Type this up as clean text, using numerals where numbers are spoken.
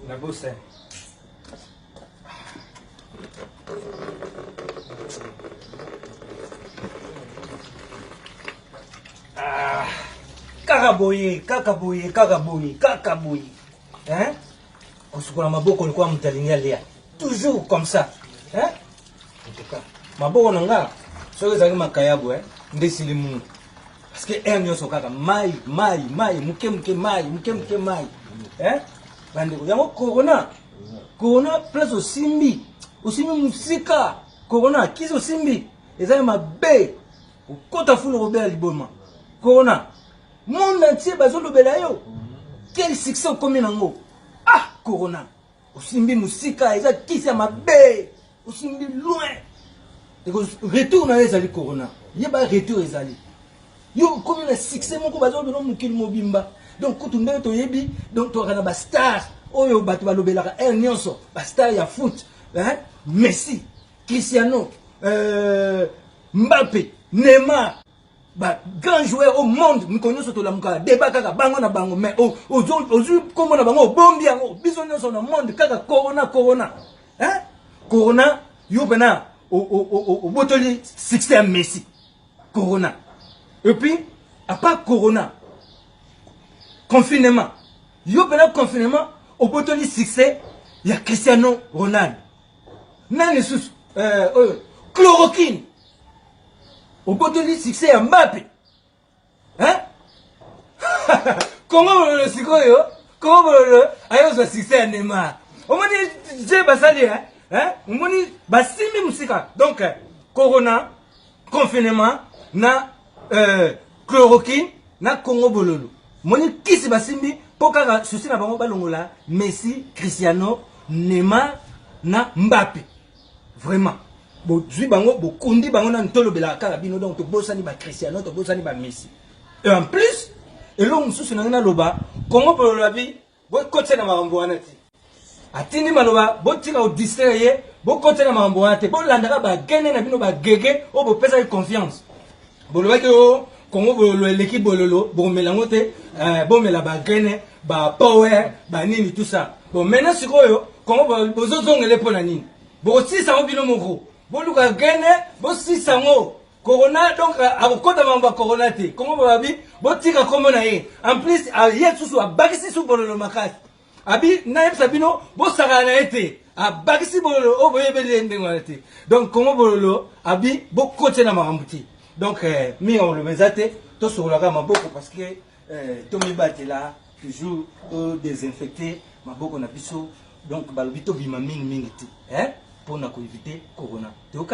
Na bosse. Kakaboye. Hein? Kusukula maboko ulikuwa mtalingia lia. Toujours comme ça. Hein? En tout cas, maboko nanga. Soki zaki makayabu ndesili mu. Parce que nyoso kaka mai, muke mai. Hein? Bande yango corona plus osimbi musika. Corona kizo osimbi ezali mabe. Ukota fulu robela liboma. Corona monde entier bazo lobela yo. Quel succès okomi nango. Ah, corona. Osimbi musika eza kisi ya mabe. Osimbi loin. Retour na ezali corona. Yeba retour ezali. Yo comme le succès moko bazo bino mukili mobimba. Donc kutu ndenge to yebi, donc to kana ba star. Oyo batu balobelaka nyonso, ba star ya foot, hein? Messi, Cristiano, Mbappé, Neymar, ba grand joueur au monde, mkonyo soto la muka débat kaka bango na bango mais ozu komo na bango bombi yango biso nyonso na monde kaka corona. Hein? Corona yo bena au botoli succès Messi. Corona. Et puis, à part corona, confinement. Yo bena confinement, au botoli succès, il y a Cristiano Ronaldo. Nani sous chloroquine. Au botoli succès à Mbappé. Hein? Comment le sikoyo? Comment le ayo succès à Neymar? On m'a dit je basali hein? On m'a dit basimi musika. Donc corona, confinement na chloroquine na Congo bololo. Moni kisi basimbi pokaga souci na bango balongola Messi, Cristiano, Neymar na Mbappé. Vraiment. Bo zui bango bo kundi bango na ntolo bela kaka bino donc to bosani ba Cristiano, to bosani ba Messi. Et en plus, elongo souci na loba Congo bololo bi bo kote na mambo wana ti. Atini maloba bo tika o distrayer bo kote na mambo wana te. Bo landaka ba gene na bino ba gege o bo pesa confiance. Boloba ke o Congo bololo l'équipe bololo bon melango te bon mela ba gene ba power ba nini tout ça. Bon maintenant sikoyo Congo bozo zongele pona nini. Bo si ça bino moko. Bo luka gene bo si sango. Corona donc akokota mamba corona te. Congo babi bo tika komo na ye. En plus a yesusu a bakisi su bololo makasi. Abi na yebisa bino bo saka na ete. A bakisi bololo o boyebele ndengwa te. Donc Congo bololo abi bo kote na marambuti. Donc, mi on le mesate, tout sur la gamme beaucoup parce que tout mi batte là, toujours désinfecté, ma beaucoup na biso, donc balobito bima mingi hein, pour na éviter corona. Tu es au